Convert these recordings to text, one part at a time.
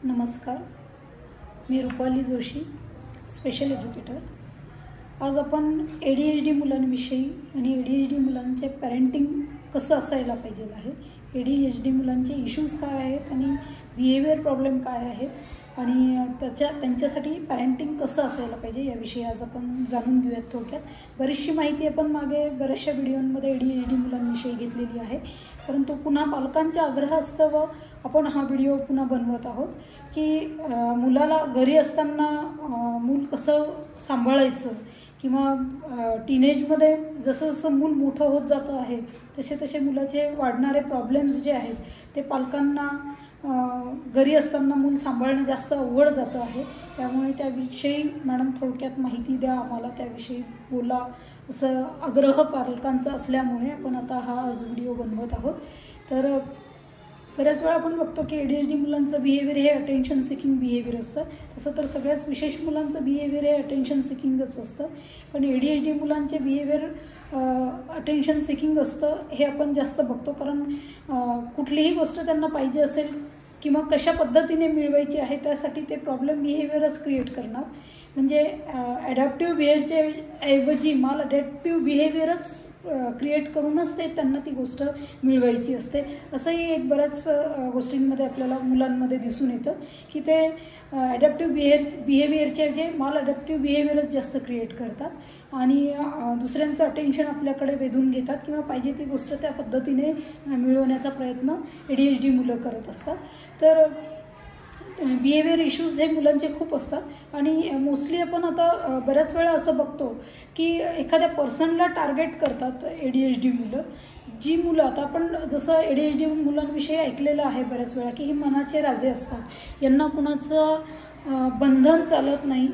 नमस्कार, मी Rupali Joshi, special educator. आज आपण ADHD मुलांविषयी आणि ADHD मुलांचे पॅरेंटिंग कसं असायला पाहिजे आहे, ADHD मुलांचे इश्यूज काय आहेत आणि बिहेवियर प्रॉब्लेम काय आहेत आणि त्यांच्यासाठी पॅरेंटिंग कसं असायला पाहिजे याविषयी आज आपण जाणून घेऊयात। थोडक्यात बरीचशी माहिती आपण मागे बऱ्याचशा व्हिडिओमध्ये ADHD मुलांविषयी घेतलेली आहे, परंतु पुन्हा पालकांच्या आग्रहास्तव आपण हा व्हिडिओ पुन्हा बनवत आहोत की मुलाला घरी असताना मूल कसं सांभाळायचं किंवा टीनेजमध्ये जसं जसं मूल मोठं होत जातं आहे तसे तसे मुलाचे वाढणारे प्रॉब्लेम्स जे आहेत ते पालकांना घरी असताना मूल सांभाळणं जास्त अवघड जातं आहे। त्यामुळे त्याविषयी मॅडम थोडक्यात माहिती द्या आम्हाला, त्याविषयी बोला असं आग्रह पालकांचा असल्यामुळे आपण आता हा आज व्हिडिओ बनवत आहोत। तर बऱ्याच वेळा आपण बघतो की ADHD मुलांचं बिहेवियर हे अटेन्शन सिकिंग बिहेवियर असतं। तसं तर सगळ्याच विशेष मुलांचं बिहेवियर हे अटेन्शन सिकिंगच असतं, पण ADHD मुलांचे बिहेवियर अटेन्शन सिकिंग असतं हे आपण जास्त बघतो। कारण कुठलीही गोष्ट त्यांना पाहिजे असेल किंवा कशा पद्धतीने मिळवायची आहे त्यासाठी ते प्रॉब्लेम बिहेवियरच क्रिएट करणार, म्हणजे ॲडॅप्टिव्ह बिहेवियरच्या ऐवजी माल अडॅप्टिव्ह बिहेवियरच क्रिएट करूनच ते त्यांना ती गोष्ट मिळवायची असते। असंही एक बऱ्याच गोष्टींमध्ये आपल्याला मुलांमध्ये दिसून येतं की ते ॲडॅप्टिव्ह बिहेवियरचे जे माल अडॅप्टिव्ह बिहेवियरच जास्त क्रिएट करतात आणि दुसऱ्यांचं अटेन्शन आपल्याकडे वेधून घेतात किंवा पाहिजे ती गोष्ट त्या पद्धतीने मिळवण्याचा प्रयत्न ADHD मुलं करत असतात। तर बिहेवियर इश्यूज हे मुलांचे खूप असतात आणि मोस्टली आपण आता बऱ्याच वेळा असं बघतो की एखाद्या पर्सनला टार्गेट करतात ADHD मुलं। जी मुलं आता आपण जसं ADHD मुलांविषयी ऐकलेलं आहे बऱ्याच वेळा की ही मनाचे राजे असतात, यांना कुणाचं बंधन चालत नाही,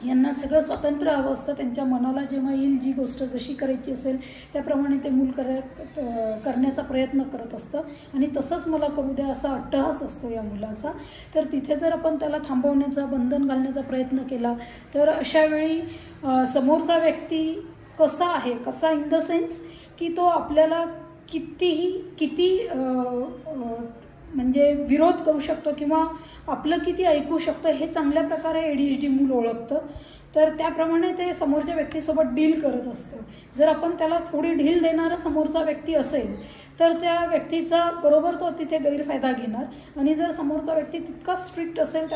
यांना सगळं स्वातंत्र्य हवं असतं, त्यांच्या मनाला जेव्हा येईल जी गोष्ट जशी करायची असेल त्याप्रमाणे ते मूल करण्याचा प्रयत्न करत असतं आणि तसंच मला करू द्या असा अट्टहास असतो या मुलाचा। तर तिथे जर आपण त्याला थांबवण्याचा बंधन घालण्याचा प्रयत्न केला तर अशा वेळी समोरचा व्यक्ती कसा आहे, कसा इन द सेन्स की तो आपल्याला किती म्हणजे विरोध करू शकतो किंवा आपलं किती ऐकू शकतो हे चांगल्या प्रकारे ADHD मूल ओळखतं। तर त्याप्रमाणे ते समोरच्या व्यक्तीसोबत डील करत असतं। जर आपण त्याला थोडी ढील देणारा समोरचा व्यक्ती असेल तर त्या व्यक्तीचा बरोबर तो तिथे गैरफायदा घेणार आणि जर समोरचा व्यक्ती तितका स्ट्रिक्ट असेल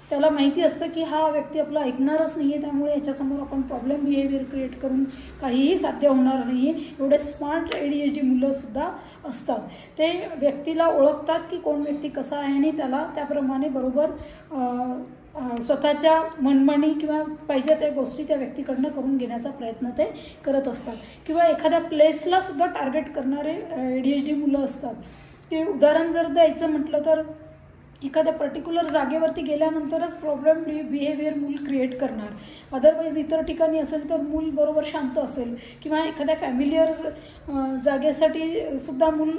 त्याला माहिती असतं की हा व्यक्ती आपला ऐकणारच नाही आहे, त्यामुळे याच्यासमोर आपण प्रॉब्लेम बिहेवियर क्रिएट करून काहीही साध्य होणार नाही आहे, एवढे स्मार्ट ADHD मुलंसुद्धा असतात। ते व्यक्तीला ओळखतात की कोण व्यक्ती कसा आहे आणि त्याला त्याप्रमाणे बरोबर स्वतःच्या मनमानी किंवा पाहिजे त्या गोष्टी त्या व्यक्तीकडनं करून घेण्याचा प्रयत्न ते करत असतात। किंवा एखाद्या प्लेसला सुद्धा टार्गेट करणारे ADHD मुलं असतात। ते उदाहरण जर द्यायचं म्हटलं तर एखाद्या पर्टिक्युलर जागेवरती गेल्यानंतरच प्रॉब्लेम बिहेवियर मूल क्रिएट करणार, अदरवाईज इतर ठिकाणी असेल तर मूल बरोबर शांत असेल किंवा एखाद्या फॅमिलियर जागेसाठी सुद्धा मूल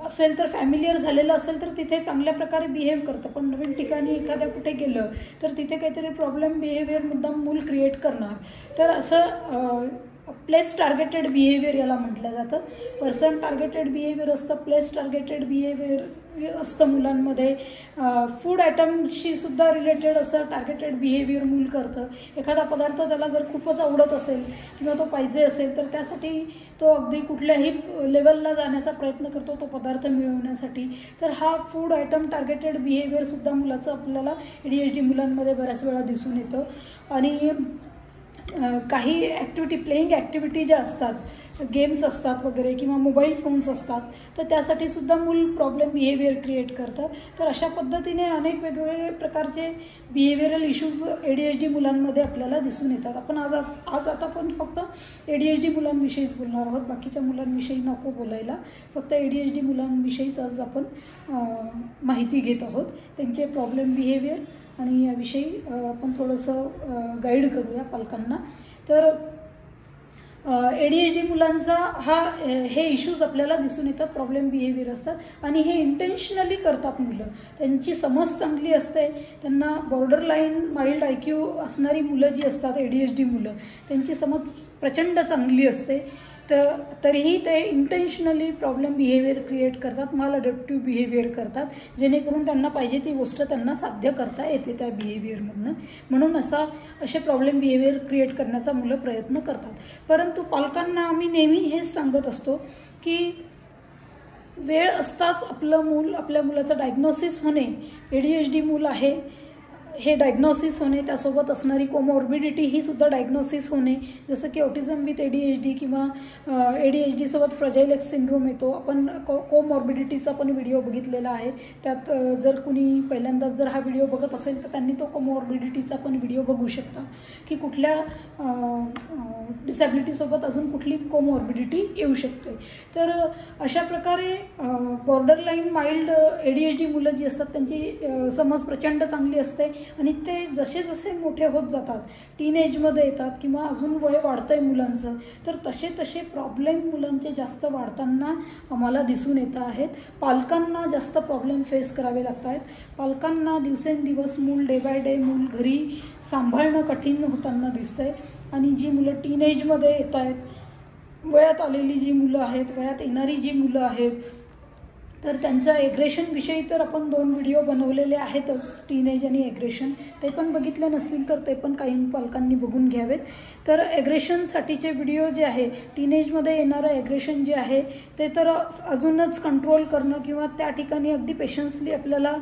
असेल तर फॅमिलियर झालेलं असेल तर तिथे चांगल्या प्रकारे बिहेव करतं, पण नवीन ठिकाणी एखाद्या कुठे गेलं तर तिथे काहीतरी प्रॉब्लेम बिहेवियर मुद्दाम मूल क्रिएट करणार। तर असं प्लेस टार्गेटेड बिहेवियर याला म्हटलं जातं। पर्सन टार्गेटेड बिहेवियर असतं, प्लेस टार्गेटेड बिहेवियर असतं मुलांमध्ये। फूड आयटमशी सुद्धा रिलेटेड असं टार्गेटेड बिहेवियर मूल करतं। एखादा पदार्थ त्याला जर खूपच आवडत असेल किंवा तो पाहिजे असेल तर त्यासाठी तो अगदी कुठल्याही लेवलला जाण्याचा प्रयत्न करतो तो पदार्थ मिळवण्यासाठी। तर हा फूड आयटम टार्गेटेड बिहेवियरसुद्धा मुलाचं आपल्याला ADHD मुलांमध्ये बऱ्याच वेळा दिसून येतं। आणि काही प्लेइंग ॲक्टिव्हिटी ज्या असतात, गेम्स असतात वगैरे किंवा मोबाईल फोन्स असतात तर त्यासाठी सुद्धा मूल प्रॉब्लेम बिहेवियर क्रिएट करतं। तर अशा पद्धतीने अनेक वेगवेगळे प्रकारचे बिहेवियरल इश्यूज ADHD मुलांमध्ये आपल्याला दिसून येतात। आपण आज आता पण फक्त ADHD मुलांविषयीच बोलणार आहोत, बाकीच्या मुलांविषयी नको बोलायला, फक्त ADHD मुलांविषयीच आज आपण माहिती घेत आहोत, त्यांचे प्रॉब्लेम बिहेवियर आणि याविषयी आपण थोडंसं गाईड करूया पालकांना। तर ADHD मुलांचा हे इश्यूज आपल्याला दिसून येतात, प्रॉब्लेम बिहेवियर असतात आणि हे इंटेन्शनली करतात मुलं। त्यांची समज चांगली असते, त्यांना बॉर्डरलाईन माइल्ड IQ असणारी मुलं जी असतात ADHD मुलं त्यांची समज प्रचंड चांगली असते तरीही ते इंटेन्शनली प्रॉब्लेम बिहेवियर क्रिएट करतात, माल अडॅप्टिव्ह बिहेवियर करतात, जेणेकरून त्यांना पाहिजे ती गोष्ट त्यांना साध्य करता येते त्या बिहेवियरमधनं. म्हणून असे प्रॉब्लेम बिहेवियर क्रिएट करण्याचा मुलं प्रयत्न करतात. परंतु पालकांना आम्ही नेहमी हेच सांगत असतो की वेळ असताच आपल्या मुलाचं डायग्नोसिस होणे, ADHD मूल आहे हे डायग्नोसिस होणे, त्यासोबत असणारी कोमॉर्बिडिटी ही सुद्धा डायग्नोसिस होणे, जसं की ऑटिझम विथ ADHD किंवा ADHD सोबत फ्रजाईल एक्स सिंड्रोम येतो. आपण कोमॉर्बिडिटीचा पण व्हिडिओ बघितलेला आहे. त्यात जर कुणी पहिल्यांदाच जर हा व्हिडिओ बघत असेल तर त्यांनी तो कोमॉर्बिडिटीचा पण व्हिडिओ बघू शकता की कुठल्या डिसॅबिलिटीसोबत अजून कुठली कोमॉर्बिडिटी येऊ शकते. तर अशा प्रकारे बॉर्डरलाईन माइल्ड ADHD मुलं जी असतात त्यांची समज प्रचंड चांगली असते आणि ते जसे जसे मोठे होत जातात, टीनेजमध्ये येतात किंवा अजून वय वाढतंय मुलांचं, तर तसे तसे प्रॉब्लेम मुलांचे जास्त वाढताना आम्हाला दिसून येत आहेत. पालकांना जास्त प्रॉब्लेम फेस करावे लागत आहेत. पालकांना दिवसेंदिवस मूल डे बाय डे मूल घरी सांभाळणं कठीण होताना दिसतंय. आणि जी मुलं टीनेजमध्ये येत आहेत, वयात आलेली जी मुलं आहेत, वयात येणारी जी मुलं आहेत, तर त्यांचा ॲग्रेशनविषयी तर आपण 2 व्हिडिओ बनवलेले आहेतच, टीनेज आणि ॲग्रेशन. ते पण बघितले नसतील तर ते पण काही पालकांनी बघून घ्यावेत. तर ॲग्रेशनसाठीचे व्हिडिओ जे आहे, टीनेजमध्ये येणारं ॲग्रेशन जे आहे ते तर अजूनच कंट्रोल करणं किंवा त्या ठिकाणी अगदी पेशन्सली आपल्याला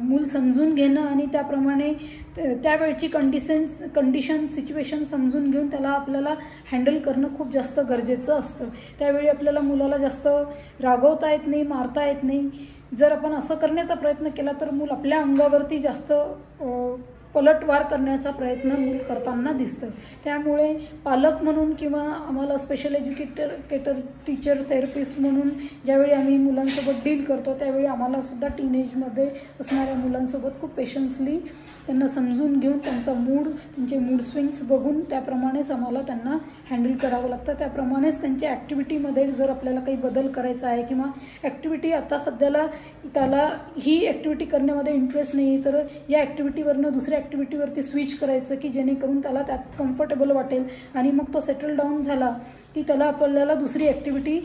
मूल समजून घेणं आणि त्याप्रमाणे त्यावेळची कंडिशन सिच्युएशन समजून घेऊन त्याला आपल्याला हँडल करणं खूप जास्त गरजेचं असतं. त्यावेळी आपल्याला मुलाला जास्त रागवता येत नाही, मारता येत नाही. जर आपण असं करण्याचा प्रयत्न केला तर मूल आपल्या अंगावरती जास्त पलटवार करण्याचा प्रयत्न मूल करताना दिसतं. त्यामुळे पालक म्हणून किंवा आम्हाला स्पेशल एज्युकेटर टीचर थेरपिस्ट म्हणून ज्यावेळी आम्ही मुलांसोबत डील करतो त्यावेळी आम्हालासुद्धा टीनेजमध्ये असणाऱ्या मुलांसोबत खूप पेशन्सली त्यांना समजून घेऊन त्यांचा त्यांचे मूड स्विंग्स बघून त्याप्रमाणेच आम्हाला त्यांना हँडल करावं लागतं. त्याप्रमाणेच त्यांच्या ॲक्टिव्हिटीमध्ये जर आपल्याला काही बदल करायचा आहे किंवा ॲक्टिव्हिटी आता सध्याला त्याला ही ॲक्टिव्हिटी करण्यामध्ये इंटरेस्ट नाही तर या ॲक्टिव्हिटीवरनं दुसऱ्या ॲक्टिव्हिटीवरती स्विच करायचं की जेणेकरून त्याला त्यात कम्फर्टेबल वाटेल आणि मग तो सेटल डाऊन झाला की त्याला आपल्याला दुसरी ॲक्टिव्हिटी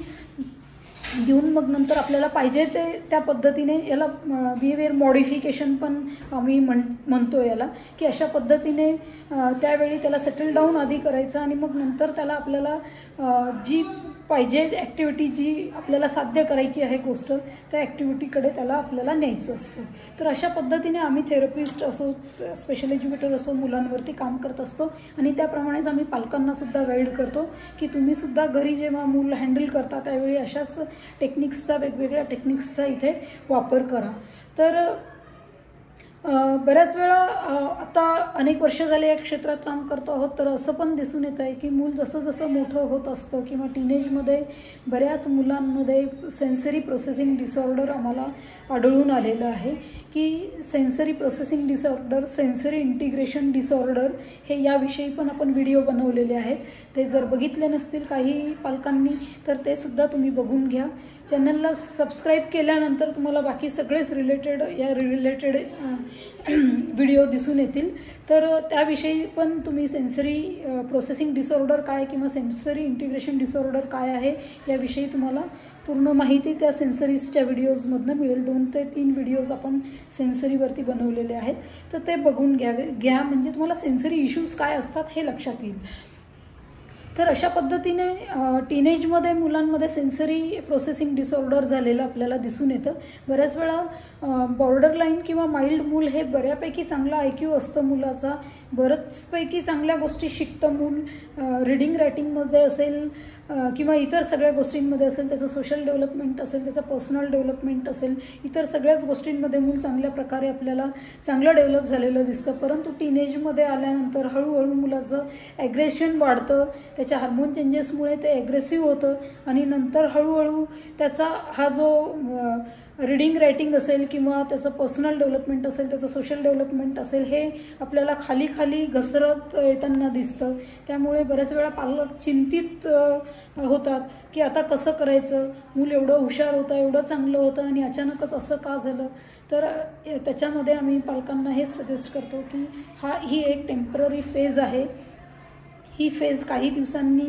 घेऊन मग नंतर आपल्याला पाहिजे ते त्या पद्धतीने याला बिहेवियर मॉडिफिकेशन पण आम्ही म्हणतो याला, की अशा पद्धतीने त्यावेळी त्याला सेटल डाऊन आधी करायचं आणि मग नंतर त्याला आपल्याला जी पाहिजे ॲक्टिव्हिटी जी आपल्याला साध्य करायची आहे गोष्ट त्या ॲक्टिव्हिटीकडे त्याला आपल्याला न्यायचं असतं. तर अशा पद्धतीने आम्ही थेरपिस्ट असो, स्पेशल एज्युकेटर असो, मुलांवरती काम करत असतो आणि त्याप्रमाणेच आम्ही पालकांनासुद्धा गाईड करतो की तुम्हीसुद्धा घरी जेव्हा मूल हँडल करता त्यावेळी अशाच टेक्निक्सचा, वेगवेगळ्या टेक्निक्सचा इथे वापर करा. तर बऱ्याच वेळा आता अनेक वर्ष झाले या क्षेत्रात काम करतो आहोत तर असं पण दिसून येत आहे की मूल जसं जसं मोठं होत असतं किंवा टीनेजमध्ये बऱ्याच मुलांमध्ये सेन्सरी प्रोसेसिंग डिसऑर्डर आम्हाला आढळून आलेलं आहे की sensory processing disorder, sensory integration disorder हे याविषयी पण आपण व्हिडिओ बनवलेले आहेत. ते जर बघितले नसतील काही पालकांनी तर ते सुद्धा तुम्ही बघून घ्या. चॅनलला सबस्क्राईब केल्यानंतर तुम्हाला बाकी सगळेच रिलेटेड व्हिडिओ दिसून येतील. तर त्याविषयी पण तुम्ही सेन्सरी प्रोसेसिंग डिसऑर्डर काय किंवा सेन्सरी इंटिग्रेशन डिसऑर्डर काय आहे याविषयी तुम्हाला पूर्ण माहिती त्या सेन्सरीजच्या व्हिडिओजमधनं मिळेल. 2 ते 3 व्हिडिओज आपण सेन्सरीवरती बनवलेले आहेत तर ते बघून घ्या म्हणजे तुम्हाला सेन्सरी इश्यूज काय असतात हे लक्षात येईल. तर अशा पद्धतीने टीनेजमध्ये मुलांमध्ये सेन्सरी प्रोसेसिंग डिसऑर्डर झालेलं आपल्याला दिसून येतं. बऱ्याच वेळा बॉर्डरलाईन किंवा माइल्ड मूल हे बऱ्यापैकी चांगला IQ असतं मुलाचा, बऱ्याचपैकी चांगल्या गोष्टी शिकतं मूल, रीडिंग रायटिंगमध्ये असेल किंवा इतर सगळ्या गोष्टींमध्ये असेल, त्याचं सोशल डेव्हलपमेंट असेल, त्याचं पर्सनल डेव्हलपमेंट असेल, इतर सगळ्याच गोष्टींमध्ये मूल चांगल्या प्रकारे आपल्याला चांगलं डेव्हलप झालेलं दिसतं. परंतु टीनेजमध्ये आल्यानंतर हळूहळू मुलाचं ॲग्रेशन वाढतं, त्याच्या हार्मोन चेंजेसमुळे ते ॲग्रेसिव्ह होतं आणि नंतर हळूहळू त्याचा हा जो रीडिंग रायटिंग असेल किंवा त्याचं पर्सनल डेव्हलपमेंट असेल, त्याचं सोशल डेव्हलपमेंट असेल हे आपल्याला खाली खाली घसरत येताना दिसतं. त्यामुळे बऱ्याच वेळा पालक चिंतित होतात की आता कसं करायचं, मूल एवढं हुशार होतं, एवढं चांगलं होतं आणि अचानकच असं का झालं. तर त्याच्यामध्ये आम्ही पालकांना हेच सजेस्ट करतो की ही एक टेम्पररी फेज आहे. ही फेज काही दिवसांनी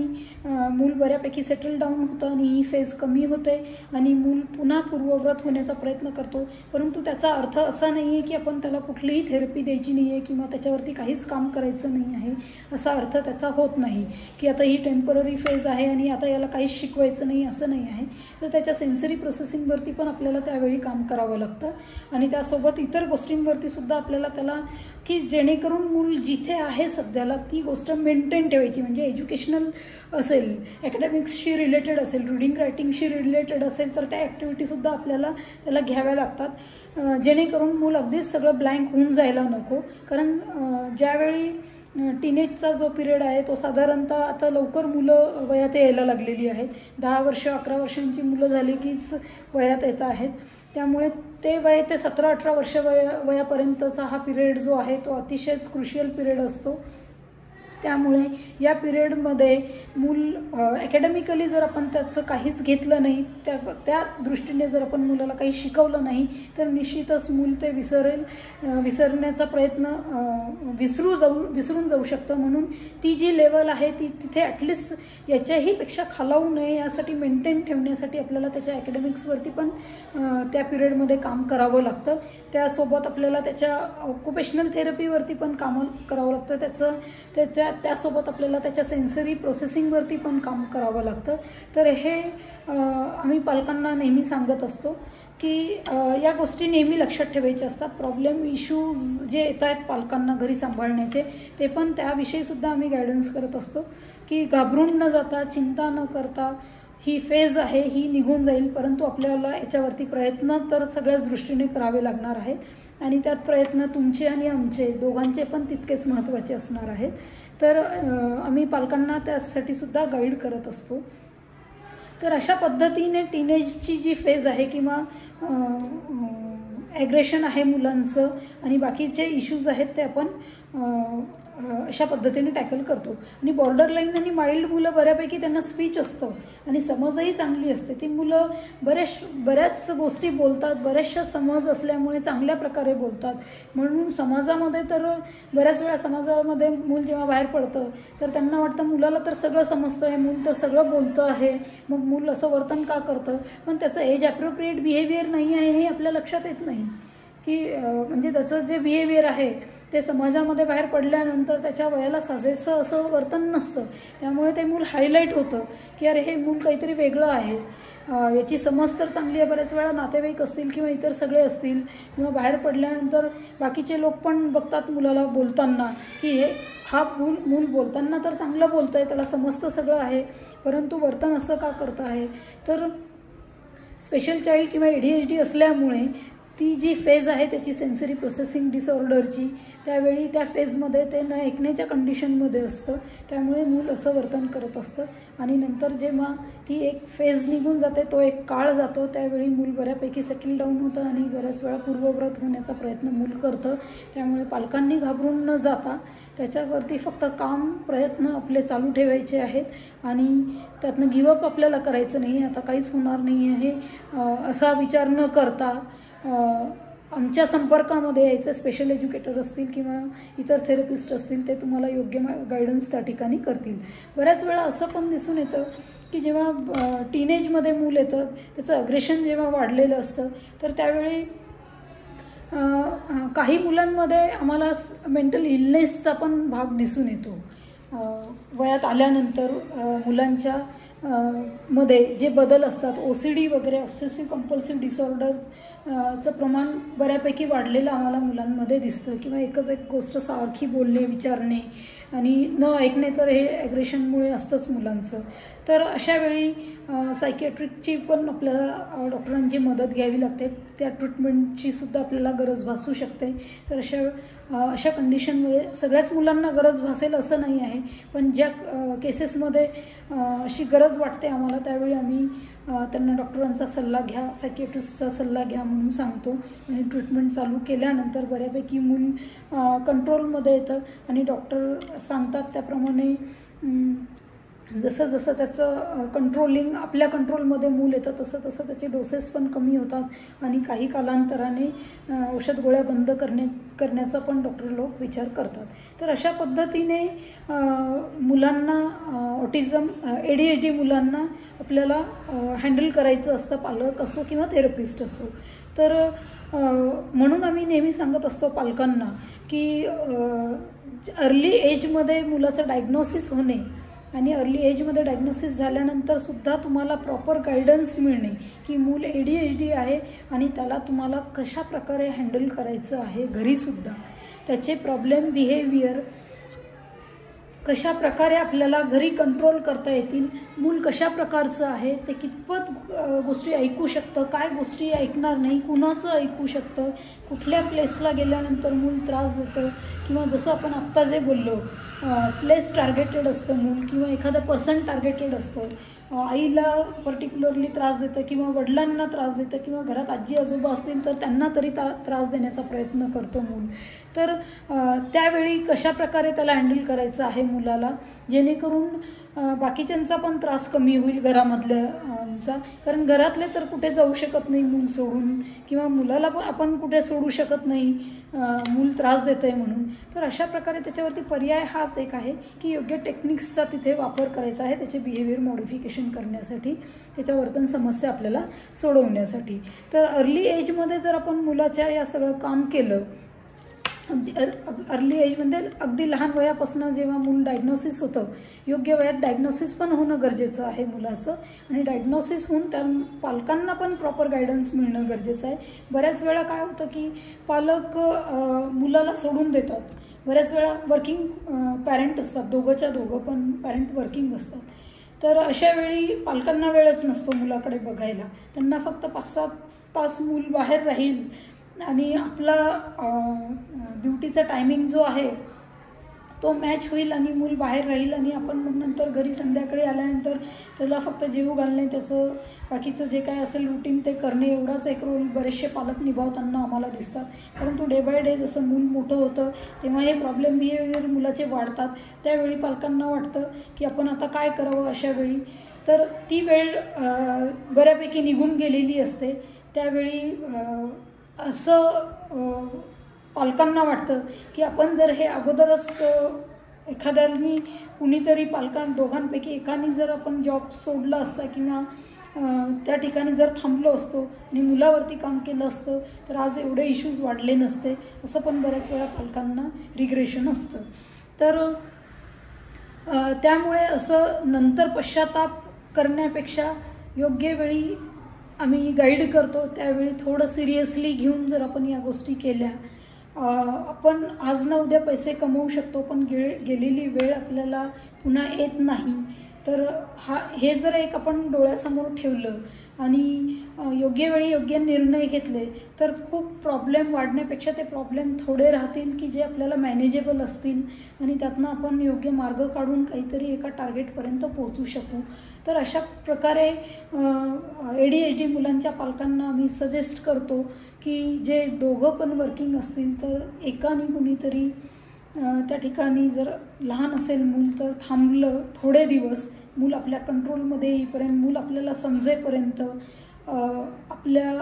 मूल बऱ्यापैकी सेटल डाऊन होतं आणि ही फेज कमी होते आणि मूल पुन्हा पूर्ववत होण्याचा प्रयत्न करतो. परंतु त्याचा अर्थ असा नाही आहे की आपण त्याला कुठलीही थेरपी द्यायची नाही आहे किंवा त्याच्यावरती काहीच काम करायचं नाही आहे, असा अर्थ त्याचा होत नाही की आता ही टेम्पररी फेज आहे आणि आता याला काहीच शिकवायचं नाही, असं नाही आहे. तर त्याच्या सेन्सरी प्रोसेसिंगवरती पण आपल्याला त्यावेळी काम करावं लागतं आणि त्यासोबत इतर गोष्टींवरती सुद्धा आपल्याला त्याला की जेणेकरून मूल जिथे आहे सध्याला ती गोष्ट मेंटेन ठेवायची. म्हणजे एज्युकेशनल असेल, ॲकॅडमिक्सशी रिलेटेड असेल, रीडिंग रायटिंगशी रिलेटेड असेल तर त्या ॲक्टिव्हिटीसुद्धा आपल्याला त्याला घ्याव्या लागतात, जेणेकरून मूल अगदीच सगळं ब्लँक होऊन जायला नको. कारण ज्यावेळी टीनेजचा जो पिरियड आहे तो साधारणतः आता लवकर मुलं वयात यायला लागलेली आहेत. 10 वर्ष 11 वर्षांची मुलं झाली कीच वयात येत आहेत. त्यामुळे ते वय ते 17-18 वर्ष वयापर्यंतचा हा पिरियड जो आहे तो अतिशयच क्रुशियल पिरियड असतो. त्यामुळे या पिरियडमध्ये मूल ॲकॅडमिकली जर आपण त्याचं काहीच घेतलं नाही, त्या दृष्टीने जर आपण मुलाला काही शिकवलं नाही तर निश्चितच मूल ते विसरण्याचा प्रयत्न विसरून जाऊ शकतं. म्हणून ती जी लेवल आहे ती तिथे ॲटलिस्ट याच्याहीपेक्षा खालावू नये यासाठी मेंटेन ठेवण्यासाठी आपल्याला त्याच्या ॲकॅडमिक्सवरती पण त्या पिरियडमध्ये काम करावं लागतं. त्यासोबत आपल्याला त्याच्या ऑक्युपेशनल थेरपीवरती पण कामं करावं लागतं. त्यासोबत आपल्याला त्याच्या सेन्सरी प्रोसेसिंगवरती पण काम करावं लागतं. तर हे आम्ही पालकांना नेहमी सांगत असतो की या गोष्टी नेहमी लक्षात ठेवायच्या असतात. प्रॉब्लेम इश्यूज जे येत आहेत पालकांना घरी सांभाळण्याचे ते पण त्याविषयीसुद्धा आम्ही गायडन्स करत असतो की घाबरून न जाता, चिंता न करता, ही फेज आहे, ही निघून जाईल, परंतु आपल्याला याच्यावरती प्रयत्न तर सगळ्याच दृष्टीने करावे लागणार आहेत आणि त्यात प्रयत्न तुमचे आणि आमचे दोघांचे पण तितकेच महत्त्वाचे असणार आहेत. तर आम्ही पालकांना त्यासाठी सुद्धा गाईड करत असतो. तर अशा पद्धतीने टीनेजची जी फेज आहे किंवा ॲग्रेशन आहे मुलांचं आणि बाकीचे इश्यूज आहेत ते आपण अशा पद्धतीने टॅकल करतो. आणि बॉर्डरलाईन आणि माइल्ड मुलं बऱ्यापैकी त्यांना स्पीच असतं आणि समजही चांगली असते. ती मुलं बऱ्याच गोष्टी बोलतात, बऱ्याचशा समज असल्यामुळे चांगल्या प्रकारे बोलतात. म्हणून समाजामध्ये तर बऱ्याच वेळा समाजामध्ये मूल जेव्हा बाहेर पडतं तर त्यांना वाटतं मुलाला तर सगळं समजतं आहे, मूल तर सगळं बोलतं आहे, मग मूल असं वर्तन का करतं. पण त्याचं एज ॲप्रोप्रिएट बिहेवियर नाही आहे हे आपल्या लक्षात येत नाही की म्हणजे त्याचं जे बिहेवियर आहे ते समाजामध्ये बाहेर पडल्यानंतर त्याच्या वयाला साजेसं असं वर्तन नसतं. त्यामुळे ते मूल हायलाईट होतं की अरे हे मूल काहीतरी वेगळं आहे, याची समज तर चांगली आहे. बऱ्याच वेळा नातेवाईक असतील किंवा इतर सगळे असतील किंवा बाहेर पडल्यानंतर बाकीचे लोक पण बघतात मुलाला बोलताना की हा मूल बोलताना तर चांगलं बोलतं आहे, त्याला समजतं सगळं आहे, परंतु वर्तन असं का करतं आहे. तर स्पेशल चाइल्ड किंवा ADHD असल्यामुळे ती जी फेज आहे त्याची सेन्सरी प्रोसेसिंग डिसऑर्डरची, त्यावेळी त्या फेजमध्ये ते न ऐकण्याच्या कंडिशनमध्ये असतं. त्यामुळे मूल असं वर्तन करत असतं आणि नंतर जेव्हा ती एक फेज निघून जाते, तो एक काळ जातो, त्यावेळी मूल बऱ्यापैकी सेटल डाऊन होतं आणि बऱ्याच वेळा पूर्वव्रत होण्याचा प्रयत्न मूल करतं. त्यामुळे पालकांनी घाबरून न जाता त्याच्यावरती फक्त प्रयत्न आपले चालू ठेवायचे आहेत आणि त्यातनं गिवअप आपल्याला करायचं नाही, आता काहीच होणार नाही आहे असा विचार न करता आमच्या संपर्कामध्ये यायचं. स्पेशल एज्युकेटर असतील किंवा इतर थेरपिस्ट असतील ते तुम्हाला योग्य गायडन्स त्या ठिकाणी करतील. बऱ्याच वेळा असं पण दिसून येतं की जेव्हा टीनेजमध्ये मूल येतं त्याचं अग्रेशन जेव्हा वाढलेलं असतं तर त्यावेळी काही मुलांमध्ये आम्हाला मेंटल इलनेसचा पण भाग दिसून येतो. वयात आल्यानंतर मुलांच्या मध्ये जे बदल असतात, OCD वगैरे ऑब्सेसिव्ह कंपल्सिव्ह डिसऑर्डरचं प्रमाण बऱ्यापैकी वाढलेलं आम्हाला मुलांमध्ये दिसतं किंवा एकच एक गोष्ट सारखी बोलणे, विचारणे आणि न ऐकणे तर हे ॲग्रेशनमुळे असतंच मुलांचं. तर अशा वेळी सायकियाट्रिकची पण आपल्याला डॉक्टरांची मदत घ्यावी लागते, त्या ट्रीटमेंटची सुद्धा आपल्याला गरज भासू शकते. तर अशा कंडिशनमध्ये सगळ्याच मुलांना गरज भासेल असं नाही आहे, पण ज्या केसेसमध्ये अशी गरज वाटते आम्हाला त्यावेळी आम्ही त्यांना डॉक्टरांचा सल्ला घ्या, सायकियाट्रिस्टचा सल्ला घ्या म्हणून सांगतो आणि ट्रीटमेंट चालू केल्यानंतर बऱ्यापैकी मूल कंट्रोलमध्ये येतं आणि डॉक्टर सांगतात त्याप्रमाणे जसं जसं त्याचं कंट्रोलिंग आपल्या कंट्रोलमध्ये मूल येतं तसं तसं त्याचे डोसेस पण कमी होतात आणि काही कालांतराने औषध गोळ्या बंद करण्याचा पण डॉक्टर लोक विचार करतात. तर अशा पद्धतीने मुलांना ऑटिझम ADHD मुलांना आपल्याला हँडल करायचं असतं, पालक असो किंवा थेरपिस्ट असो. तर म्हणून आम्ही नेहमी सांगत असतो पालकांना की अर्ली एजमध्ये मुलाचं डायग्नोसिस होणे आणि अर्ली एजमध्ये डायग्नोसिस झाल्यानंतरसुद्धा तुम्हाला प्रॉपर गायडन्स मिळणे की मूल ADHD आहे आणि त्याला तुम्हाला कशा प्रकारे हँडल करायचं आहे घरीसुद्धा. त्याचे प्रॉब्लेम बिहेवियर कशा प्रकारे आपल्याला घरी कंट्रोल करता येतील, मूल कशा प्रकारचं आहे, ते कितपत गोष्टी ऐकू शकतं, काय गोष्टी ऐकणार नाही, कुणाचं ऐकू शकतं, कुठल्या प्लेसला गेल्यानंतर मूल त्रास देतं किंवा जसं आपण आत्ता जे बोललो प्लेस टार्गेटेड असतं मूल किंवा एखादं पर्सन टार्गेटेड असतं. आईला पर्टिक्युलरली त्रास देतं किंवा वडिलांना त्रास देतं किंवा घरात आजी आजोबा असतील तर त्यांना तरी त्रास देण्याचा प्रयत्न करतो मूल. तर त्यावेळी कशा प्रकारे त्याला हँडल करायचं आहे मुलाला, जेणेकरून बाकीच्यांचा पण त्रास कमी होईल घरामधल्यांचा. कारण घरातले तर कुठे जाऊ शकत नाही मूल सोडून किंवा मुलाला पण आपण कुठे सोडू शकत नाही मूल त्रास देतं आहे म्हणून. तर अशा प्रकारे त्याच्यावरती पर्याय हाच एक आहे की योग्य टेक्निक्सचा तिथे वापर करायचा आहे त्याचे बिहेवियर मॉडिफिकेशन करण्यासाठी, त्याच्या वर्तन समस्या आपल्याला सोडवण्यासाठी. तर अर्ली एजमध्ये जर आपण मुलाच्या या सगळं काम केलं, अर्ली एजमध्ये अगदी लहान वयापासून जेव्हा मूल डायग्नोसिस होतं, योग्य वयात डायग्नोसिस पण होणं गरजेचं आहे मुलाचं आणि डायग्नोसिस होऊन त्या पालकांना पण प्रॉपर गायडन्स मिळणं गरजेचं आहे. बऱ्याच वेळा काय होतं की पालक मुलाला सोडून देतात. बऱ्याच वेळा वर्किंग पॅरेंट असतात, दोघंच्या दोघं पण पॅरेंट वर्किंग असतात. तर अशा वेळी पालकांना वेळच नसतो मुलाकडे बघायला. त्यांना फक्त 5-7 तास मूल बाहेर राहील आणि आपला ड्युटीचा टायमिंग जो आहे तो मॅच होईल आणि मूल बाहेर राहील आणि आपण मग नंतर घरी संध्याकाळी आल्यानंतर त्याला फक्त जेवू घालणे, त्याचं बाकीचं जे काय असेल रुटीन ते करणे, एवढाच एक रोल बरेचसे पालक निभावताना आम्हाला दिसतात. परंतु डे बाय डे जसं मूल मोठं होतं तेव्हा हे प्रॉब्लेम बिहेवियर मुलाचे वाढतात. त्यावेळी पालकांना वाटतं की आपण आता काय करावं अशा वेळी. तर ती वेळ बऱ्यापैकी निघून गेलेली असते. त्यावेळी असं पालकांना वाटतं की आपण जर हे अगोदरच एखाद्यानी कुणीतरी दोघांपैकी एकाने जर आपण जॉब सोडला असता किंवा त्या ठिकाणी जर थांबलो असतो आणि मुलावरती काम केलं असतं तर आज एवढे इश्यूज वाढले नसते, असं पण बऱ्याच वेळा पालकांना रिग्रेशन असतं. तर त्यामुळे असं नंतर पश्चाताप करण्यापेक्षा योग्य वेळी आम्ही गाईड करतो त्यावेळी थोडं सिरियसली घेऊन जर आपण या गोष्टी केल्या, आपण आज ना उद्या पैसे कमवू शकतो पण गेलेली वेळ आपल्याला पुन्हा येत नाही. तर हे जर एक आपण डोळ्यासमोर ठेवलं आणि योग्य वेळी योग्य निर्णय घेतले तर खूप प्रॉब्लेम वाढण्यापेक्षा ते प्रॉब्लेम थोडे राहतील की जे आपल्याला मॅनेजेबल असतील आणि त्यातनं आपण योग्य मार्ग काढून काहीतरी एका टार्गेटपर्यंत पोहोचू शकू. तर अशा प्रकारे ADHD मुलांच्या पालकांना आम्ही सजेस्ट करतो की जे दोघं पण वर्किंग असतील तर एकाने कुणीतरी त्या ठिकाणी जर लहान असेल मूल तर थांबलं थोडे दिवस, मूल आपल्या कंट्रोलमध्ये येईपर्यंत, मूल आपल्याला समजेपर्यंत, आपल्या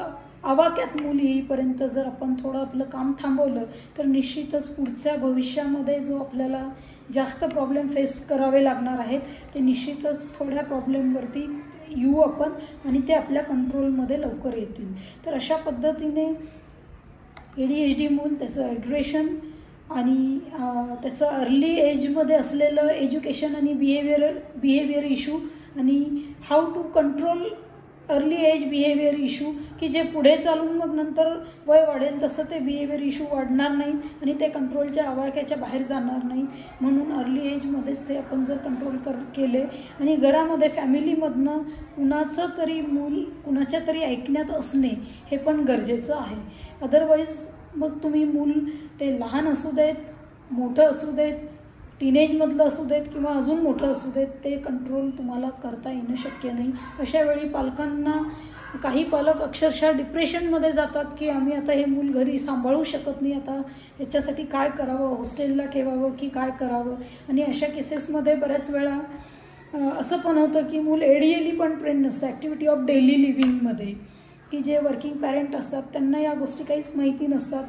आवाक्यात मूल येईपर्यंत जर आपण थोडं आपलं काम थांबवलं तर निश्चितच पुढच्या भविष्यामध्ये जो आपल्याला जास्त प्रॉब्लेम फेस करावे लागणार आहेत ते निश्चितच थोड्या प्रॉब्लेमवरती येऊ आपण आणि ते आपल्या कंट्रोलमध्ये लवकर येतील. तर अशा पद्धतीने ADHD मूल त्याचं ॲग्रेशन आणि त्याचं अर्ली एजमध्ये असलेलं एज्युकेशन आणि बिहेवियर इश्यू आणि how to control early age behaviour issue की जे पुढे चालून मग नंतर वय वाढेल तसं ते बिहेवियर इश्यू वाढणार नाही आणि ते कंट्रोलच्या आवाक्याच्या बाहेर जाणार नाही. म्हणून अर्ली एजमध्येच ते आपण जर कंट्रोल केले आणि घरामध्ये फॅमिलीमधनं कुणाचं तरी मूल कुणाच्या तरी ऐकण्यात असणे हे पण गरजेचं आहे. अदरवाईज मग तुम्ही मूल ते लहान असू देत, मोठं असू देत, टीनेजमधलं असू देत किंवा अजून मोठं असू देत, ते कंट्रोल तुम्हाला करता येणं शक्य नाही. अशा वेळी पालकांना काही पालक अक्षरशः डिप्रेशनमध्ये जातात की आम्ही आता हे मूल घरी सांभाळू शकत नाही, आता याच्यासाठी काय करावं, हॉस्टेलला ठेवावं की काय करावं. आणि अशा केसेसमध्ये बऱ्याच वेळा असं पण होतं की मूल ADLE पण ट्रेन नसतं, ॲक्टिव्हिटी ऑफ डेली लिव्हिंगमध्ये, की जे वर्किंग पॅरेंट असतात त्यांना या गोष्टी काहीच माहिती नसतात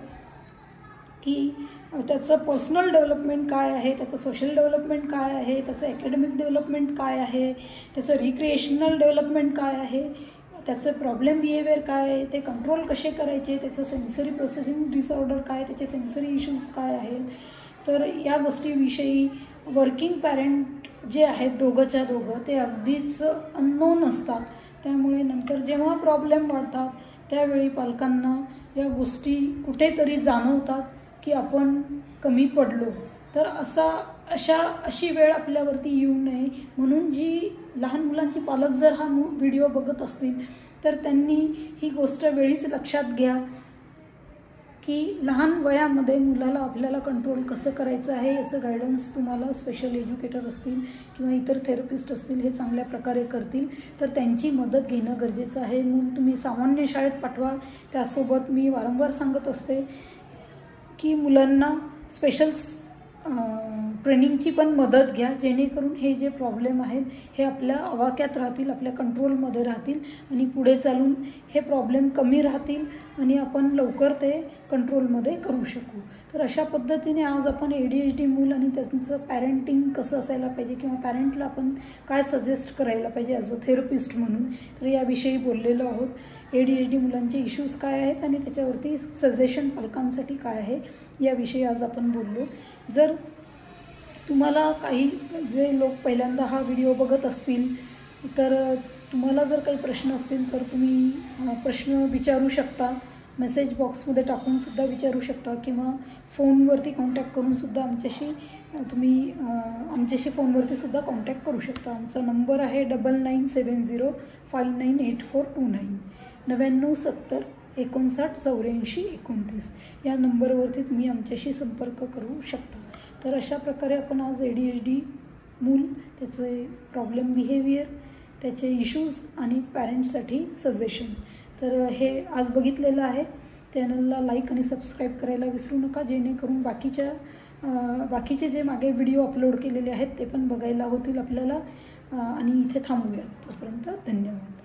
की त्याचं पर्सनल डेव्हलपमेंट काय आहे, त्याचं सोशल डेव्हलपमेंट काय आहे, त्याचं ॲकॅडमिक डेव्हलपमेंट काय आहे, त्याचं रिक्रिएशनल डेव्हलपमेंट काय आहे, त्याचं प्रॉब्लेम बिहेवियर काय आहे, ते कंट्रोल कसे करायचे, त्याचं सेन्सरी प्रोसेसिंग डिसऑर्डर काय, त्याचे सेन्सरी इश्यूज काय आहेत. तर या गोष्टीविषयी वर्किंग पॅरेंट जे आहेत दोघंच्या दोघं ते अगदीच अननोन असतात. त्यामुळे नंतर जेव्हा प्रॉब्लेम वाढतात त्यावेळी पालकांना या गोष्टी कुठेतरी जाणवतात की आपण कमी पडलो. तर अशी वेळ आपल्यावरती येऊ नये म्हणून जी लहान मुलांची पालक जर हा व्हिडिओ बघत असतील तर त्यांनी ही गोष्ट वेळीच लक्षात घ्या की लहान वयामध्ये मुलाला आपल्याला कंट्रोल कसं करायचं आहे याचं गायडन्स तुम्हाला स्पेशल एज्युकेटर असतील किंवा इतर थेरपिस्ट असतील हे चांगल्या प्रकारे करतील. तर त्यांची मदत घेणं गरजेचं आहे. मूल तुम्ही सामान्य शाळेत पाठवा. त्यासोबत मी वारंवार सांगत असते की मुलांना स्पेशल ट्रेनिंगची पण मदत घ्या, जेणेकरून हे जे प्रॉब्लेम आहेत हे आपल्या आवाक्यात राहतील, आपल्या कंट्रोलमध्ये राहतील आणि पुढे चालून हे प्रॉब्लेम कमी राहतील आणि आपण लवकर ते कंट्रोलमध्ये करू शकू. तर अशा पद्धतीने आज आपण ADHD मूल आणि त्यांचं पॅरेंटिंग कसं असायला पाहिजे किंवा पॅरेंटला आपण काय सजेस्ट करायला पाहिजे ॲज अ थेरपिस्ट म्हणून, तर याविषयी बोललेलो आहोत. ADHD मुलांचे इश्यूज काय आहेत आणि त्याच्यावरती सजेशन पालकांसाठी काय आहे याविषयी आज आपण बोललो. जर तुम्हाला काही जे लोक पहिल्यांदा हा व्हिडिओ बघत असतील तर तुम्हाला जर काही प्रश्न असतील तर तुम्ही प्रश्न विचारू शकता, मेसेज बॉक्समध्ये टाकूनसुद्धा विचारू शकता किंवा फोनवरती कॉन्टॅक्ट करूनसुद्धा आमच्याशी फोनवरतीसुद्धा कॉन्टॅक्ट करू शकता. आमचा नंबर आहे 9970598429 9970598429. या नंबरवरती तुम्ही आमच्याशी संपर्क करू शकता. तर अशा प्रकारे आपण आज ADHD मूल, त्याचे प्रॉब्लेम बिहेवियर, त्याचे इश्यूज आणि पॅरेंट्ससाठी सजेशन, तर हे आज बघितलेलं आहे. चॅनलला लाईक आणि सबस्क्राईब करायला विसरू नका, जेणेकरून बाकीचे जे मागे व्हिडिओ अपलोड केलेले आहेत ते पण बघायला होतील आपल्याला. आणि इथे थांबूयात. तोपर्यंत धन्यवाद.